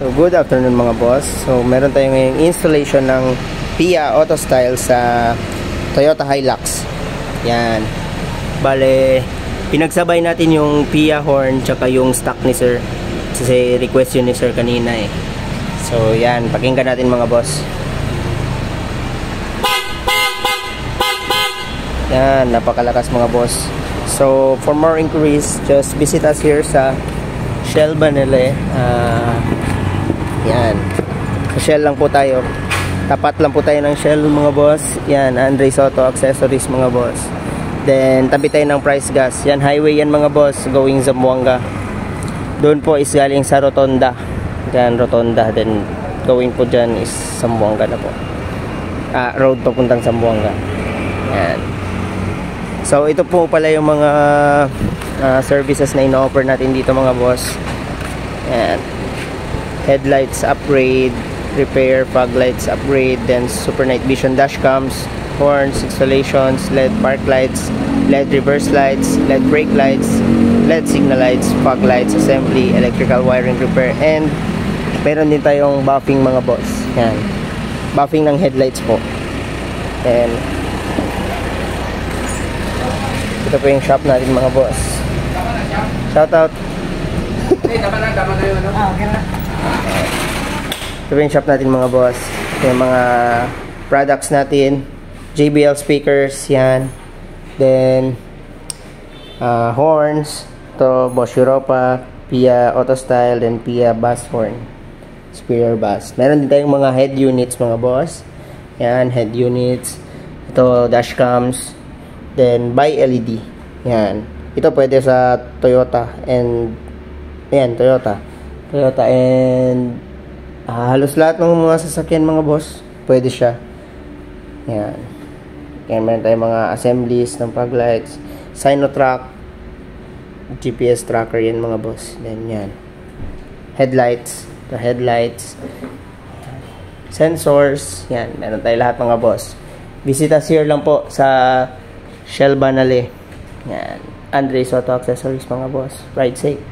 So good afternoon mga boss. So meron tayong ngayong installation ng PIA Auto Style sa Toyota Hilux. Yan. Bale, pinagsabay natin yung PIA horn tsaka yung stock ni sir. Kasi request yun ni sir kanina eh. So yan, pakinggan natin mga boss. Yan, napakalakas mga boss. So for more inquiries, just visit us here sa Shell Banele. Yan. Sa Shell lang po tayo. Tapat lang po tayo ng Shell mga boss. Yan, Andres Auto Accessories mga boss. Then tabi tayo ng Price Gas. Yan, highway yan mga boss, going Zamboanga. Doon po is galing sa Rotonda. Yan, Rotonda. Then going po dyan is Zamboanga na po. Road papuntang Zamboanga. Yan. So ito po pala yung mga services na ino-offer natin dito mga boss. Yan. Headlights upgrade, repair, fog lights upgrade, then super night vision dashcams, horns, installations, LED park lights, LED reverse lights, LED brake lights, LED signal lights, fog lights, assembly, electrical wiring repair, and meron din tayong buffing mga boss. Yan. Buffing ng headlights po. And ito po yung shop natin mga boss. Shout out. Tama na yun, no? Okay na. Ito yung shop natin mga boss. Ito yung mga products natin. JBL speakers, yan. Then horns. Ito, Bosch Europa, PIA Auto Style, then PIA bass horn, superior bass. Meron din tayong mga head units mga boss. Yan, head units. Ito, dashcams. Then by LED. Yan. Ito pwede sa Toyota and ayan, Toyota and halos lahat ng mga sasakyan mga boss, pwede siya. Yan. Kaya meron tayong mga assemblies ng fog lights, Sinotrack, GPS tracker yan mga boss. Then yan. Headlights, the headlights, sensors, yan. Meron tayo lahat mga boss. Visit us here lang po sa Shell Banele. Yan. Andres Auto Accessories mga boss. Ride safe.